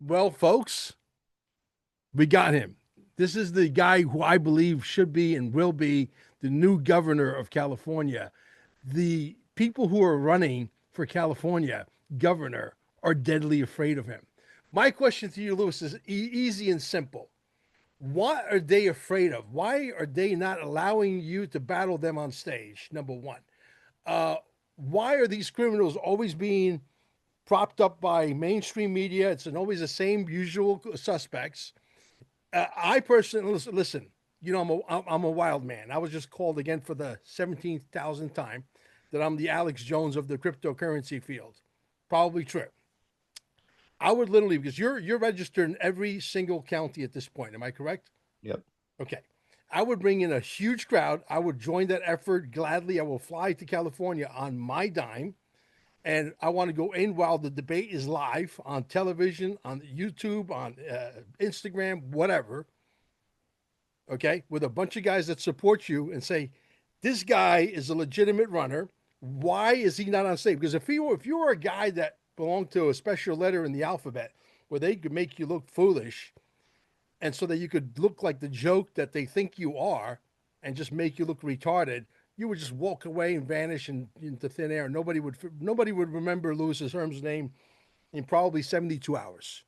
Well, folks, we got him. This is the guy who I believe should be and will be the new governor of California. The people who are running for California governor are deadly afraid of him. My question to you, Lewis, is easy and simple. What are they afraid of? Why are they not allowing you to battle them on stage? Number one. Uh, why are these criminals always being propped up by mainstream media? It's always the same usual suspects. I personally listen. You know, I'm a wild man. I was just called again for the 17,000th time that I'm the Alex Jones of the cryptocurrency field. Probably true. I would literally, because you're registered in every single county at this point. Am I correct? Yep. Okay. I would bring in a huge crowd. I would join that effort gladly. I will fly to California on my dime. And I want to go in while the debate is live on television, on YouTube, on Instagram, whatever. Okay. With a bunch of guys that support you and say, this guy is a legitimate runner. Why is he not on stage? Because if you were a guy that belonged to a special letter in the alphabet where they could make you look foolish, and so that you could look like the joke that they think you are and just make you look retarded, you would just walk away and vanish into thin air. Nobody would remember Lewis's Herm's name in probably 72 hours.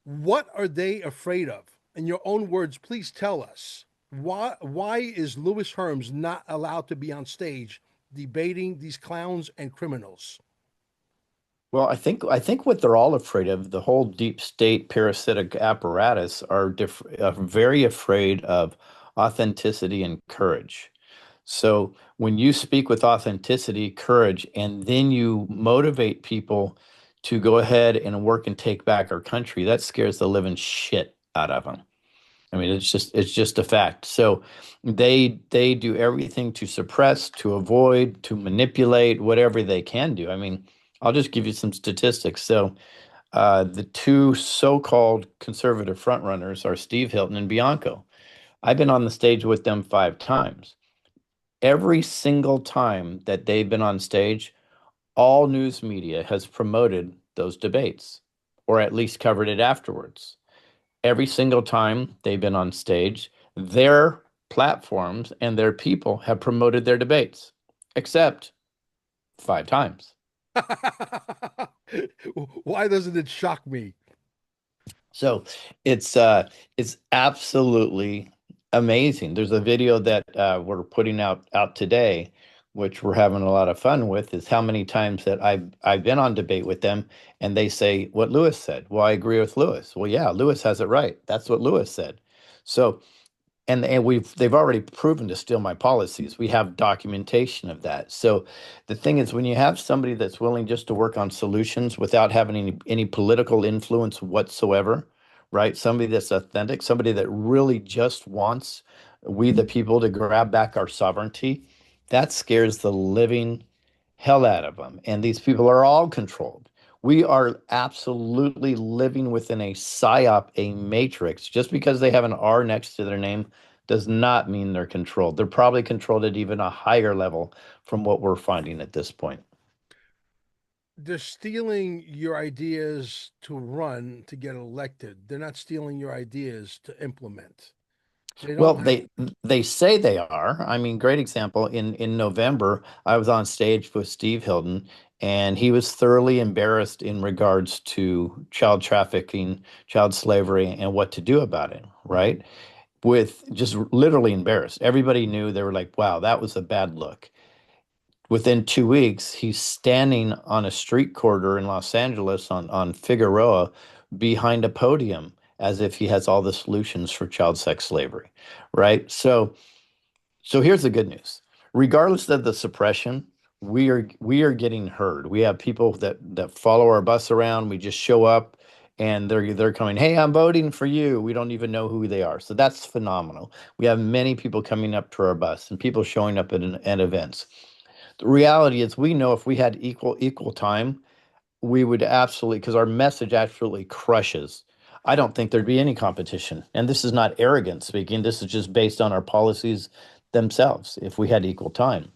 What are they afraid of? In your own words, please tell us. Why is Lewis Herms not allowed to be on stage debating these clowns and criminals? Well, I think what they're all afraid of, the whole deep state parasitic apparatus, are very afraid of authenticity and courage. So when you speak with authenticity, courage, and then you motivate people to go ahead and work and take back our country, that scares the living shit out of them. I mean, it's just a fact. So they do everything to suppress, to avoid, to manipulate, whatever they can do. I mean, I'll just give you some statistics. So the two so-called conservative frontrunners are Steve Hilton and Bianco. I've been on the stage with them 5 times. Every single time that they've been on stage, all news media has promoted those debates or at least covered it afterwards. Every single time they've been on stage, their platforms and their people have promoted their debates, except 5 times. Why doesn't it shock me? So it's absolutely amazing. There's a video that we're putting out today, which we're having a lot of fun with, is how many times that I've been on debate with them and they say what Lewis said. Well, I agree with Lewis. Well, yeah, Lewis has it right. That's what Lewis said. So and they've already proven to steal my policies. We have documentation of that. So the thing is, when you have somebody that's willing just to work on solutions without having any political influence whatsoever, right? Somebody that's authentic, somebody that really just wants we the people to grab back our sovereignty, that scares the living hell out of them. And these people are all controlled. We are absolutely living within a psyop, a matrix. Just because they have an R next to their name does not mean they're controlled. They're probably controlled at even a higher level from what we're finding at this point. They're stealing your ideas to run to get elected. They're not stealing your ideas to implement. They Well, don't have. they say they are. I mean, great example. In November, I was on stage with Steve Hilton, and he was thoroughly embarrassed in regards to child trafficking, child slavery, and what to do about it, right? With just literally embarrassed. Everybody knew. They were like, wow, that was a bad look. Within 2 weeks, he's standing on a street corner in Los Angeles on Figueroa behind a podium as if he has all the solutions for child sex slavery, right? So here's the good news. Regardless of the suppression, we are getting heard. We have people that follow our bus around. We just show up and they're coming, "Hey, I'm voting for you." We don't even know who they are. So that's phenomenal. We have many people coming up to our bus and people showing up at events. The reality is we know if we had equal time, we would absolutely, because our message absolutely crushes. I don't think there'd be any competition. And this is not arrogant speaking. This is just based on our policies themselves if we had equal time.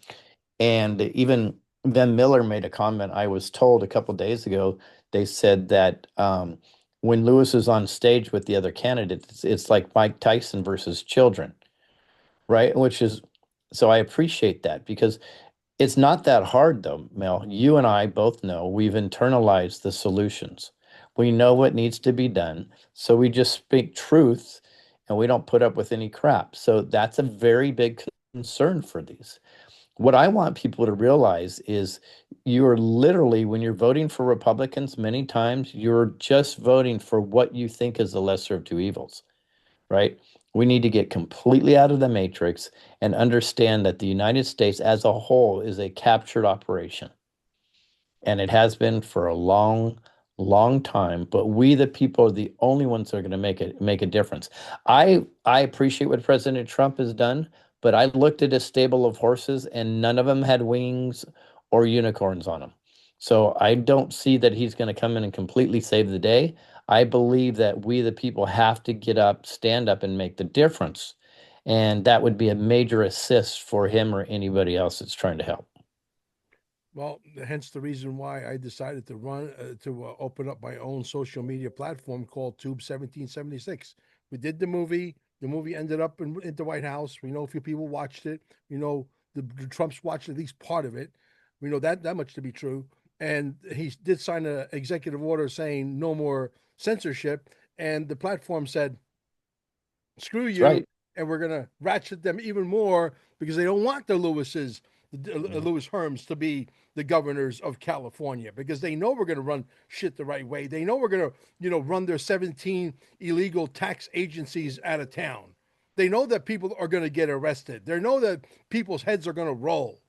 And even Van Miller made a comment. I was told a couple days ago, they said that when Lewis is on stage with the other candidates, it's like Mike Tyson versus children, right? Which is, so I appreciate that because it's not that hard though, Mel. You and I both know we've internalized the solutions. We know what needs to be done. So we just speak truth and we don't put up with any crap. So that's a very big concern for these. What I want people to realize is you're literally, when you're voting for Republicans, many times you're just voting for what you think is the lesser of two evils, right? We need to get completely out of the matrix and understand that the United States as a whole is a captured operation. And it has been for a long, long time. But we, the people, are the only ones that are going to make a difference. I appreciate what President Trump has done, but I looked at a stable of horses and none of them had wings or unicorns on them. So I don't see that he's going to come in and completely save the day. I believe that we, the people, have to get up, stand up, and make the difference. And that would be a major assist for him or anybody else that's trying to help. Well, hence the reason why I decided to run to open up my own social media platform called Tube 1776. We did the movie. The movie ended up in the White House. We know a few people watched it. We know the Trumps watched at least part of it. We know that much to be true. And he did sign an executive order saying no more censorship. And the platform said, screw That's you, right. and we're gonna ratchet them even more because they don't want the Lewises, Mhm. Lewis Herms, to be the governors of California because they know we're gonna run shit the right way. They know we're gonna, run their 17 illegal tax agencies out of town. They know that people are gonna get arrested. They know that people's heads are gonna roll,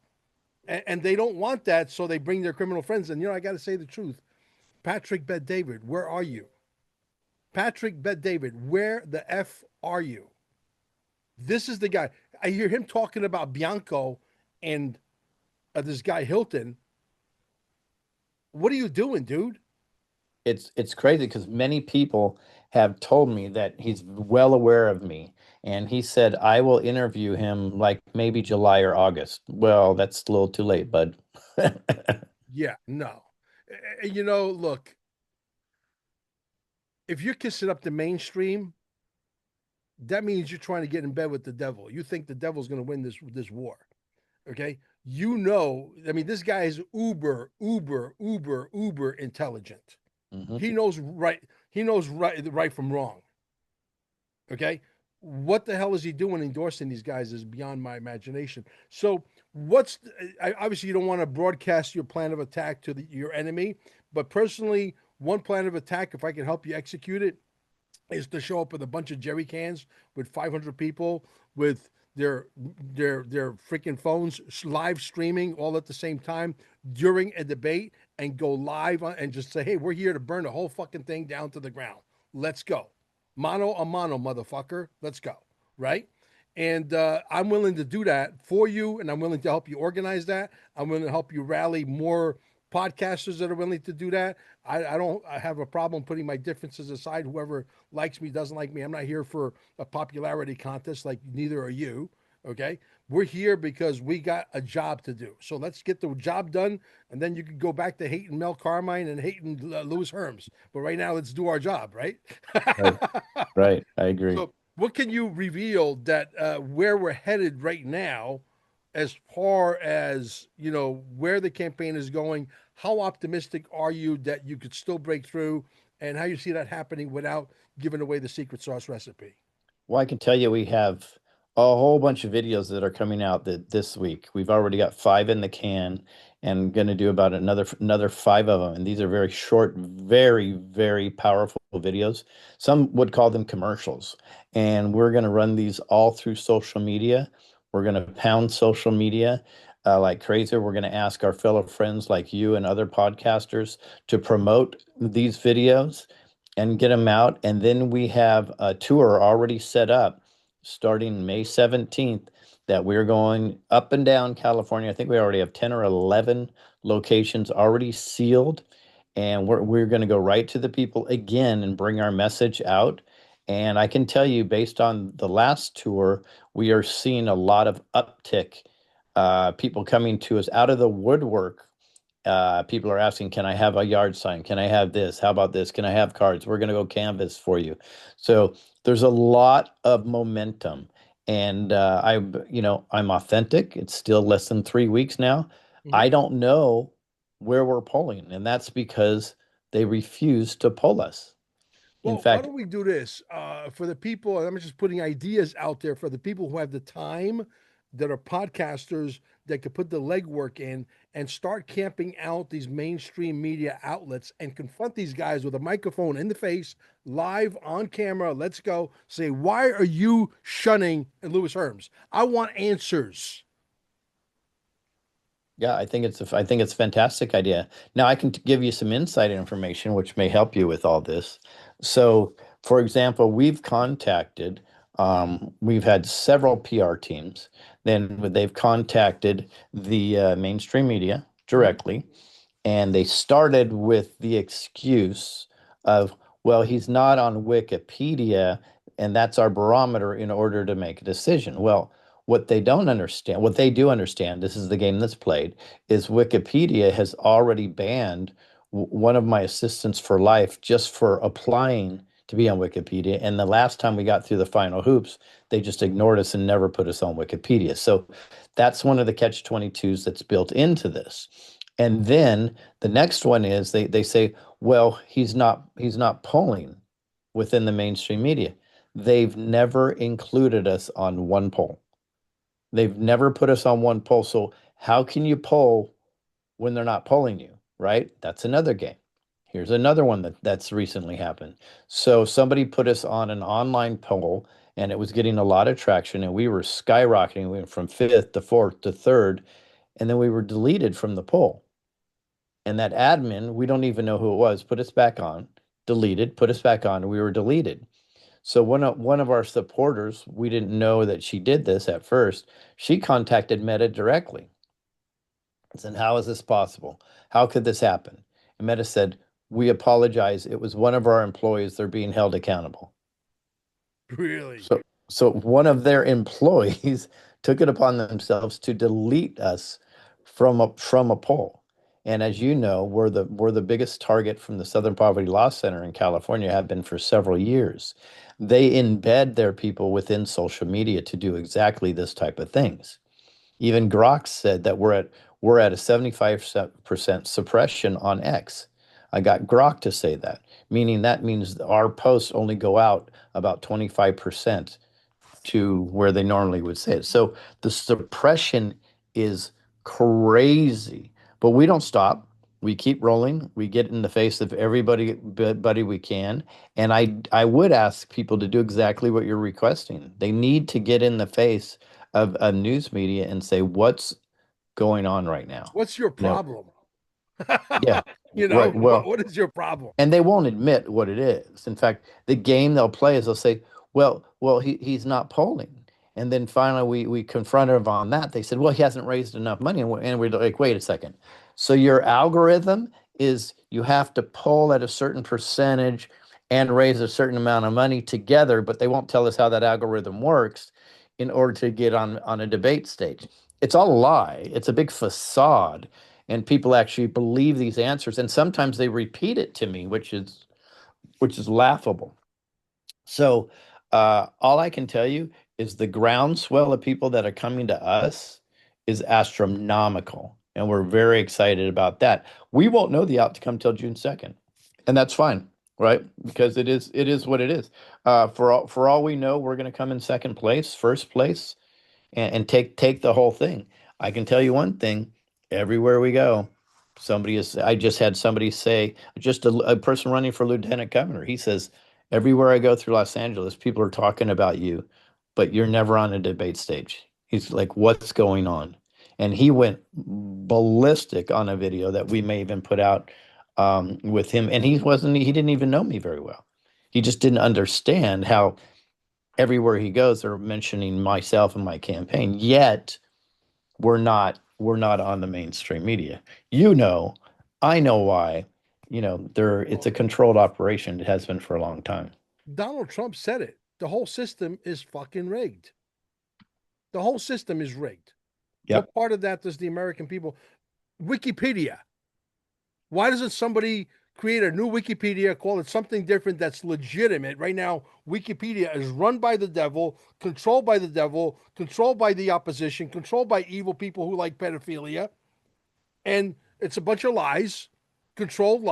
and they don't want that, so they bring their criminal friends. And I got to say the truth, Patrick Bet David, where are you? Patrick Bet David, where the f are you? This is the guy. I hear him talking about Bianco and this guy Hilton. What are you doing, dude? It's crazy because many people have told me that he's well aware of me, and he said I will interview him like maybe July or August. Well, that's a little too late, bud. Yeah, no. Look, if you're kissing up the mainstream, that means you're trying to get in bed with the devil. You think the devil's going to win this war. Okay? I mean, this guy is uber, uber, uber, uber intelligent. Mhm. He knows right. He knows right from wrong. Okay. What the hell is he doing endorsing these guys is beyond my imagination. So, obviously, you don't want to broadcast your plan of attack to your enemy, but personally, one plan of attack, if I can help you execute it, is to show up with a bunch of jerry cans with 500 people with their freaking phones live streaming all at the same time during a debate and go live and just say, "Hey, we're here to burn the whole fucking thing down to the ground. Let's go, mano a mano, motherfucker. Let's go." Right? And I'm willing to do that for you, and I'm willing to help you organize that. I'm willing to help you rally more podcasters that are willing to do that. I have a problem putting my differences aside. Whoever likes me, doesn't like me. I'm not here for a popularity contest, like neither are you. Okay. We're here because we got a job to do. So let's get the job done. And then you can go back to hating Mel Carmine and hating Lewis Herms. But right now, let's do our job, right? Right, right. I agree. So, what can you reveal that where we're headed right now, as far as where the campaign is going? How optimistic are you that you could still break through, and how you see that happening without giving away the secret sauce recipe? Well, I can tell you we have a whole bunch of videos that are coming out this week. We've already got five in the can and going to do about another five of them. And these are very short, very, very powerful videos. Some would call them commercials. And we're going to run these all through social media. We're going to pound social media like crazy. We're going to ask our fellow friends like you and other podcasters to promote these videos and get them out. And then we have a tour already set up starting May 17th that we're going up and down California. I think we already have 10 or 11 locations already sealed. And we're going to go right to the people again and bring our message out. And I can tell you, based on the last tour, we are seeing a lot of uptick, people coming to us out of the woodwork People are asking, can I have a yard sign? Can I have this? How about this? Can I have cards? We're going to go canvas for you. So there's a lot of momentum. And I'm authentic. It's still less than 3 weeks now. Mhm. I don't know where we're polling, and that's because they refuse to poll us. In Well, why fact, don't we do this for the people? And I'm just putting ideas out there for the people who have the time, that are podcasters, that could put the legwork in and start camping out these mainstream media outlets and confront these guys with a microphone in the face, live on camera. Let's go. Say, why are you shunning Lewis Herms? I want answers. yeah, I think it's a fantastic idea. Now I can give you some insight information which may help you with all this. So, for example, we've had several PR teams. Then they've contacted the mainstream media Mhm. directly, and they started with the excuse of, well, he's not on Wikipedia, and that's our barometer in order to make a decision. Well, what they do understand, this is the game that's played, is Wikipedia has already banned one of my assistants for life just for applying to be on Wikipedia. And the last time we got through the final hoops, they just ignored us and never put us on Wikipedia. So that's one of the catch 22s that's built into this. And then the next one is they say, well, he's not polling within the mainstream media. They've never included us on one poll. They've never put us on one poll. So how can you poll when they're not polling you, right? That's another game. Here's another one that's recently happened. So somebody put us on an online poll and it was getting a lot of traction and we were skyrocketing. We went from fifth to fourth to third, and then we were deleted from the poll. And that admin, we don't even know who it was, put us back on, deleted, put us back on, and we were deleted. So one of our supporters, we didn't know that she did this at first. She contacted Meta directly and said, "How is this possible? How could this happen?" And Meta said, "We apologize. It was one of our employees. They're being held accountable." Really? So one of their employees took it upon themselves to delete us from a poll. And as you know, we're the biggest target from the Southern Poverty Law Center in California, have been for several years. They embed their people within social media to do exactly this type of things. Even Grok said that we're at a 75% suppression on X. I got Grok to say that, meaning that means our posts only go out about 25% to where they normally would say it. So the suppression is crazy, but we don't stop. We keep rolling. We get in the face of everybody we can. And I would ask people to do exactly what you're requesting. They need to get in the face of a news media and say, what's going on right now? What's your You know, problem? yeah, You right. know, Well, what is your problem? and they won't admit what it is. In fact, the game they'll play is they'll say, "Well, he's not polling." And then finally, we confronted him on that. They said, "Well, he hasn't raised enough money," and we're like, "Wait a second. So your algorithm is you have to poll at a certain percentage and raise a certain amount of money together, but they won't tell us how that algorithm works in order to get on a debate stage. It's all a lie. It's a big facade, and people actually believe these answers, and sometimes they repeat it to me, which is laughable. So all I can tell you is the groundswell of people that are coming to us is astronomical, and we're very excited about that. We won't know the outcome till June 2nd, and that's fine, right? Because it is what it is. For all we know, we're going to come in second place, first place, and take the whole thing. I can tell you one thing: everywhere we go, somebody is. I just had somebody say, just a person running for lieutenant governor. He says, everywhere I go through Los Angeles, people are talking about you, but you're never on a debate stage. He's like, what's going on? And he went ballistic on a video that we may even put out with him. And he didn't even know me very well. He just didn't understand how everywhere he goes, they're mentioning myself and my campaign. Yet we're not on the mainstream media. You know, I know why. It's Well, a controlled operation. It has been for a long time. Donald Trump said it. The whole system is fucking rigged. The whole system is rigged. Yep. What part of that does the American people? Wikipedia. Why doesn't somebody create a new Wikipedia, call it something different that's legitimate? Right now, Wikipedia is run by the devil, controlled by the opposition, controlled by evil people who like pedophilia, and it's a bunch of lies, controlled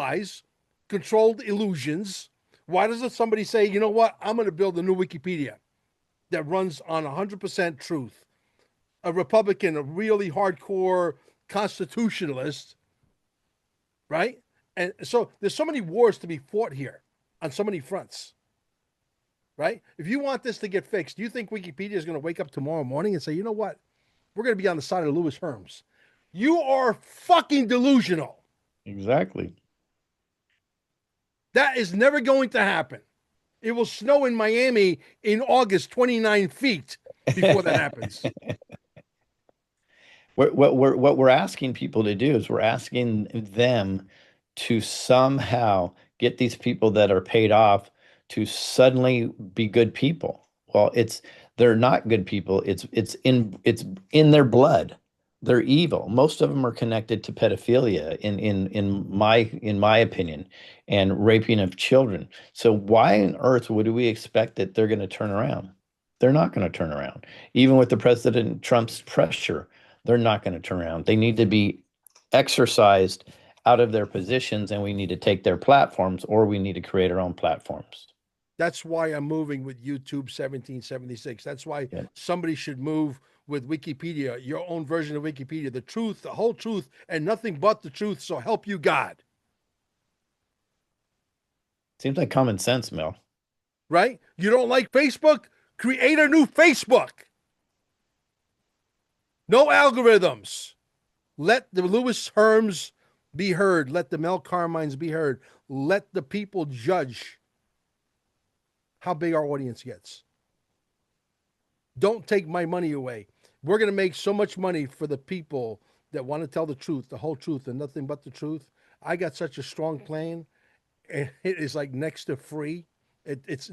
illusions. Why doesn't somebody say, you know what, I'm going to build a new Wikipedia that runs on 100% truth? A Republican, a really hardcore constitutionalist, right? And so there's so many wars to be fought here on so many fronts, right? If you want this to get fixed, do you think Wikipedia is going to wake up tomorrow morning and say, you know what, we're going to be on the side of Lewis Herms? You are fucking delusional. Exactly. That is never going to happen. It will snow in Miami in August 29 feet before that happens. What we're asking people to do is we're asking them to somehow get these people that are paid off to suddenly be good people. Well, they're not good people. It's in their blood. They're evil. Most of them are connected to pedophilia in my opinion, and raping of children. So why on earth would we expect that they're going to turn around? They're not going to turn around. Even with the President Trump's pressure, they're not going to turn around. They need to be exercised out of their positions, and we need to take their platforms, or we need to create our own platforms. That's why I'm moving with YouTube 1776. That's why Yeah. somebody should move with Wikipedia, your own version of Wikipedia, the truth, the whole truth, and nothing but the truth. So help you God, Seems like common sense, Mel. right? You don't like Facebook? Create a new Facebook. No algorithms. Let the Lewis Herms be heard. Let the Mel Carmines be heard. Let the people judge how big our audience gets. Don't take my money away. We're going to make so much money for the people that want to tell the truth, the whole truth, and nothing but the truth. I got such a strong plan, and it is like next to free. It's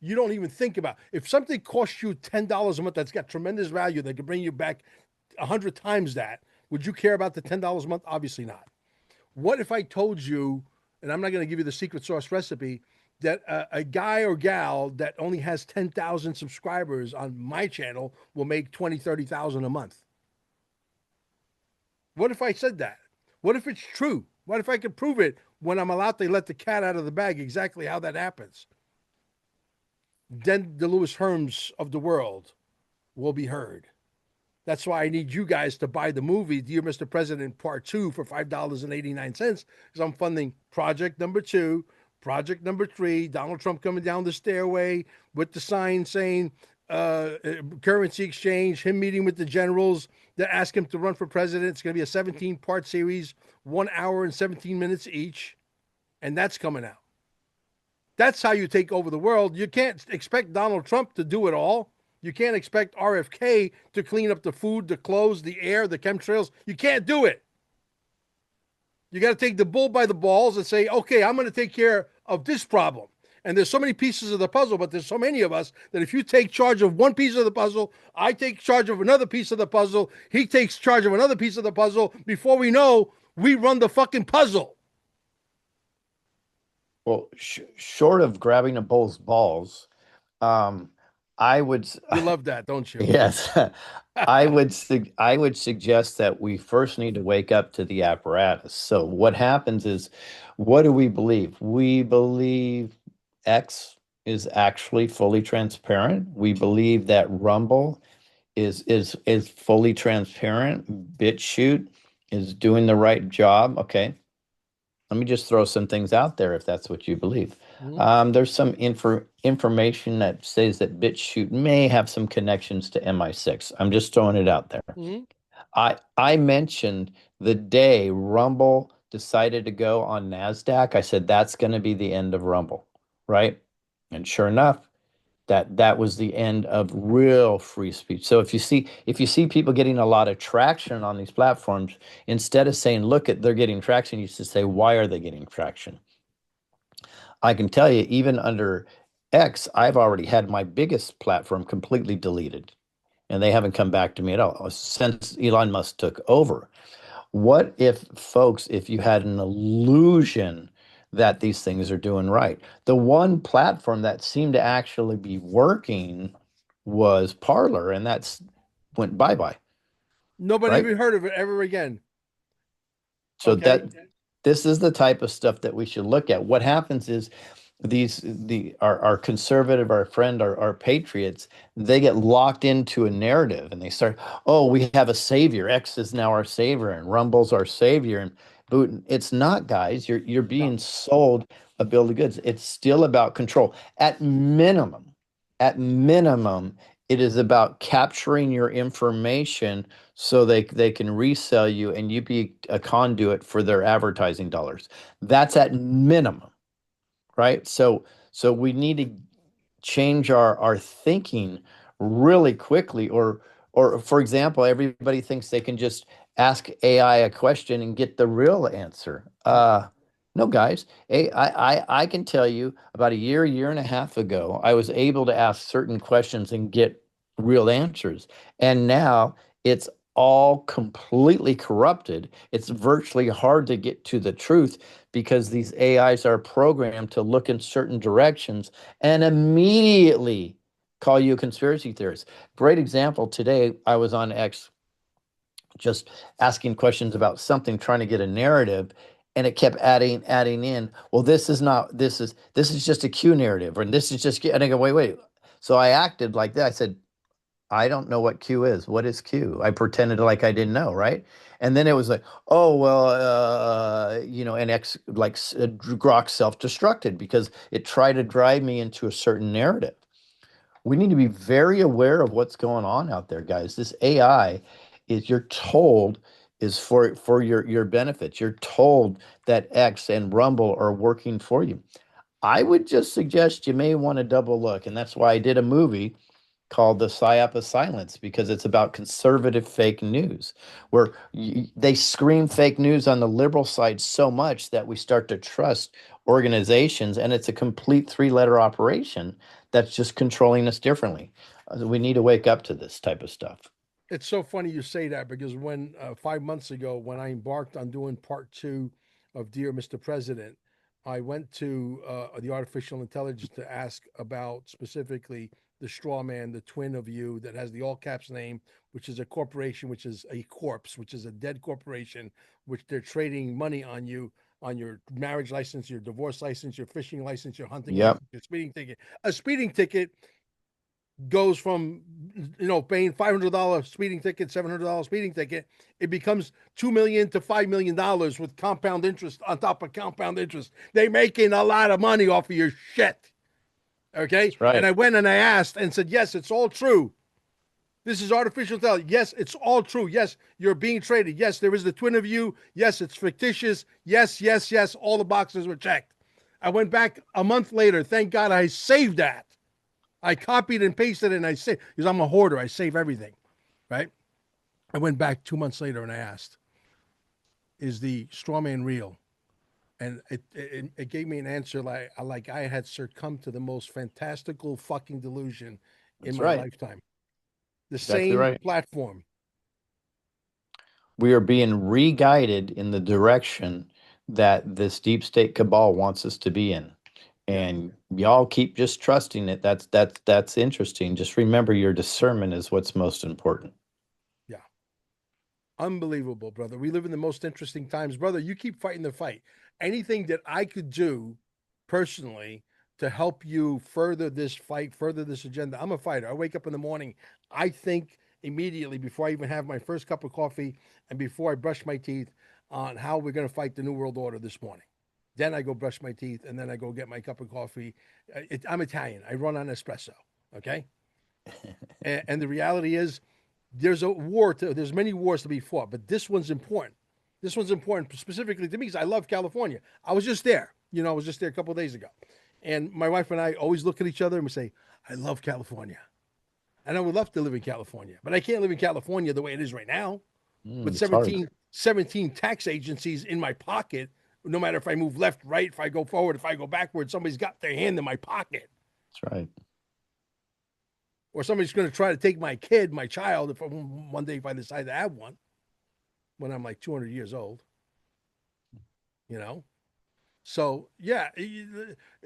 you don't even think about if something costs you $10 a month that's got tremendous value that could bring you back 100 times that. Would you care about the $10 a month? Obviously not. What if I told you, and I'm not going to give you the secret sauce recipe, that a guy or gal that only has 10,000 subscribers on my channel will make 20, 30,000 a month? What if I said that? What if it's true? What if I could prove it when I'm allowed to let the cat out of the bag exactly how that happens? Then the Lewis Herms of the world will be heard. That's why I need you guys to buy the movie Dear Mr. President Part 2 for $5.89 because I'm funding project number 2, project number 3, Donald Trump coming down the stairway with the sign saying currency exchange, him meeting with the generals that ask him to run for president. It's going to be a 17-part series, 1 hour and 17 minutes each, and that's coming out. That's how you take over the world. You can't expect Donald Trump to do it all. You can't expect RFK to clean up the food, the clothes, the air, the chemtrails. You can't do it. You got to take the bull by the balls and say, okay, I'm going to take care of this problem. And there's so many pieces of the puzzle, but there's so many of us that if you take charge of one piece of the puzzle, I take charge of another piece of the puzzle, he takes charge of another piece of the puzzle. Before we know, we run the fucking puzzle. Well, short of grabbing a bull's balls, um, I would, You love that, don't you? yes, I would suggest that we first need to wake up to the apparatus. So what happens is, what do we believe? We believe X is actually fully transparent. We believe that Rumble is fully transparent. BitChute is doing the right job. Okay, let me just throw some things out there if that's what you believe. Mm-hmm. There's some information that says that BitChute may have some connections to MI6. I'm just throwing it out there. Mm-hmm. I mentioned the day Rumble decided to go on NASDAQ. I said that's going to be the end of Rumble, right? And sure enough, that was the end of real free speech. So if you see people getting a lot of traction on these platforms, instead of saying, look at they're getting traction, you should say, why are they getting traction? I can tell you, even under X, I've already had my biggest platform completely deleted, and they haven't come back to me at all since Elon Musk took over. What if, folks, if you had an illusion that these things are doing right? The one platform that seemed to actually be working was Parler, and that's went bye-bye, Nobody right? even heard of it ever again. So Okay. that this is the type of stuff that we should look at. What happens is our conservative, our friend, our patriots, they get locked into a narrative and they start, oh, we have a savior. X is now our savior and Rumble's our savior. And Putin, it's not, guys. You're No. being sold a bill of goods. It's still about control. At minimum, it is about capturing your information so they can resell you and you be a conduit for their advertising dollars. That's at minimum, right? So we need to change our thinking really quickly, or for example, everybody thinks they can just ask AI a question and get the real answer. No. No, guys. I can tell you about a year and a half ago, I was able to ask certain questions and get real answers. And now it's all completely corrupted. It's virtually hard to get to the truth because these AIs are programmed to look in certain directions and immediately call you a conspiracy theorist. Great example today, I was on X just asking questions about something, trying to get a narrative, and it kept adding in, well, this is just a Q narrative, and this is just Q. And I go, wait. So I acted like that. I said, I don't know what Q is. What is Q? I pretended like I didn't know, right? And then it was like, oh well, and X like Grok self-destructed because it tried to drive me into a certain narrative. We need to be very aware of what's going on out there, guys. This AI is you're told is for your benefits. You're told that X and Rumble are working for you. I would just suggest you may want to double look, and that's why I did a movie called The Psyop of Silence because it's about conservative fake news, where they scream fake news on the liberal side so much that we start to trust organizations, and it's a complete three-letter operation that's just controlling us differently. We need to wake up to this type of stuff. It's so funny you say that because when 5 months ago, when I embarked on doing part two of Dear Mr. President, I went to the artificial intelligence to ask about specifically the straw man, the twin of you that has the all caps name, which is a corporation, which is a corpse, which is a dead corporation, which they're trading money on you, on your marriage license, your divorce license, your fishing license, your hunting Yep, license, your speeding ticket. A speeding ticket goes from paying $500 speeding ticket, $700 speeding ticket, it becomes 2 million to $5 million with compound interest on top of compound interest. They making a lot of money off of your shit. Okay. that's And right. I went and I asked and said, yes, it's all true. This is artificial intelligence. Yes, it's all true. Yes, you're being traded. Yes, there is the twin of you. Yes, it's fictitious. Yes, yes, yes. All the boxes were checked. I went back a month later. Thank God I saved that. I copied and pasted it and I saved because I'm a hoarder. I save everything, right? I went back 2 months later and I asked, "Is the straw man real?" And it gave me an answer like I had succumbed to the most fantastical fucking delusion in That's my right. lifetime. The Exactly same right. platform. We are being re-guided in the direction that this deep state cabal wants us to be in. Yeah, And y'all keep just trusting it. That's interesting. Just remember your discernment is what's most important. yeah. Unbelievable, brother. We live in the most interesting times, brother. You keep fighting the fight. Anything that I could do personally to help you further this fight, further this agenda. I'm a fighter. I wake up in the morning. I think immediately before I even have my first cup of coffee and before I brush my teeth on how we're going to fight the New World Order this morning. Then I go brush my teeth and then I go get my cup of coffee. I'm Italian. I run on espresso. Okay. And the reality is, there's many wars to be fought, but this one's important. This one's important specifically to me because I love California. I was just there. I was just there a couple of days ago. And my wife and I always look at each other and we say, I love California. And I would love to live in California, but I can't live in California the way it is right now with It's hard. 17 tax agencies in my pocket. No matter if I move left, right, if I go forward, if I go backward, somebody's got their hand in my pocket. That's right. Or somebody's going to try to take my kid, my child, if one day if I decide to have one. when I'm like 200 years old, you know? So, yeah,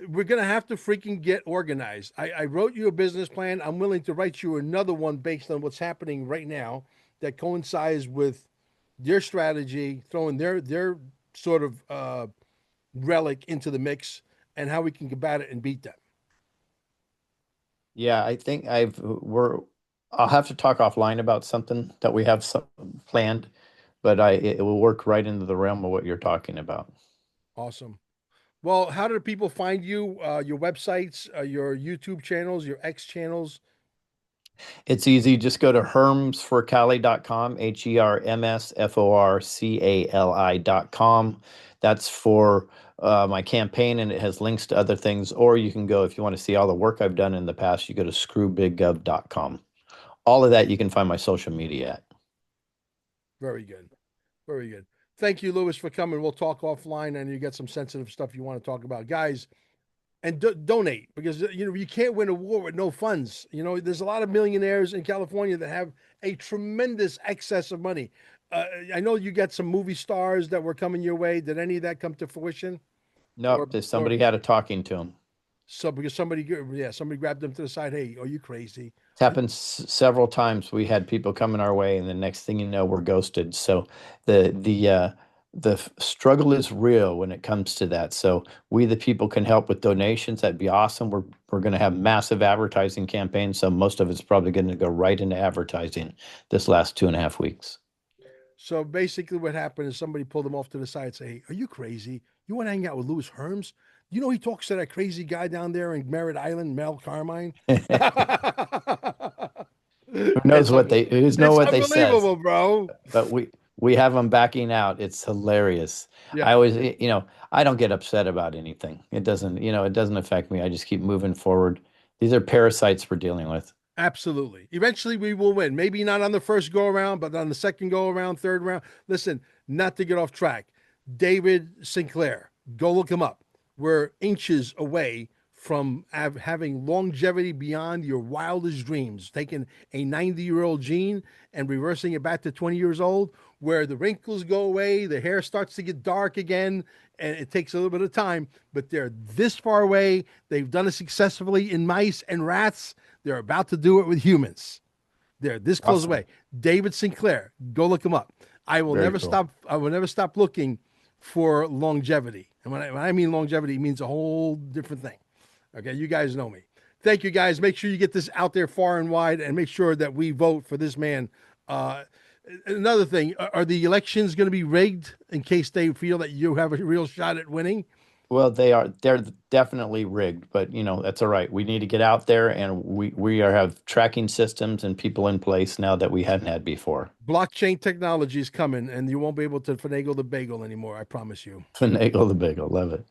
we're going to have to freaking get organized. I wrote you a business plan. I'm willing to write you another one based on what's happening right now that coincides with their strategy, throwing their sort of relic into the mix and how we can combat it and beat them. Yeah, I think I'll have to talk offline about something that we have some planned, but it will work right into the realm of what you're talking about. Awesome. Well, how do people find you? Your websites, your YouTube channels, your X channels? It's easy. Just go to hermsforcali.com, HERMSFORCALI.com. That's for my campaign, and it has links to other things. Or you can go, if you want to see all the work I've done in the past, you go to screwbiggov.com. All of that you can find my social media at. Very good. Very good. Thank you, Lewis, for coming. We'll talk offline, and you got some sensitive stuff you want to talk about, guys. And donate because you can't win a war with no funds. There's a lot of millionaires in California that have a tremendous excess of money. I know you got some movie stars that were coming your way. Did any of that come to fruition, Nope, or somebody had a talking to him. so because somebody grabbed them to the side? Hey, are you crazy? It's happened several times. We had people coming our way, and the next thing you know, we're ghosted. So the struggle is real when it comes to that. So we, the people, can help with donations. That'd be awesome. We're going to have massive advertising campaigns. So most of it's probably going to go right into advertising this last 2.5 weeks. So basically, what happened is somebody pulled them off to the side and say, "Hey, are you crazy? You want to hang out with Louis Herms? He talks to that crazy guy down there in Merritt Island, Mel Carmine." Who knows what they who's know It's what they says, unbelievable, bro. but we have them backing out. It's hilarious. I Yeah, always, I don't get upset about anything. It doesn't affect me. I just keep moving forward. These are parasites we're dealing with. absolutely. Eventually, we will win. Maybe not on the first go around, but on the second go around, third round. Listen, not to get off track. David Sinclair, go look him up. We're inches away from having longevity beyond your wildest dreams. Taking a 90-year-old gene and reversing it back to 20 years old, where the wrinkles go away, the hair starts to get dark again, and it takes a little bit of time, but they're this far away. They've done it successfully in mice and rats. They're about to do it with humans. They're this close Awesome. away. David Sinclair, go look him up. I will Very never cool. stop. I will never stop looking for longevity. And when I mean longevity, it means a whole different thing. Okay, you guys know me. Thank you, guys. Make sure you get this out there far and wide, and make sure that we vote for this man. Uh, Another thing: are the elections going to be rigged in case they feel that you have a real shot at winning? Well, they're definitely rigged, but that's all right. We need to get out there, and we have tracking systems and people in place now that we hadn't had before. Blockchain technology is coming, and you won't be able to finagle the bagel anymore. I promise you. Finagle the bagel, love it.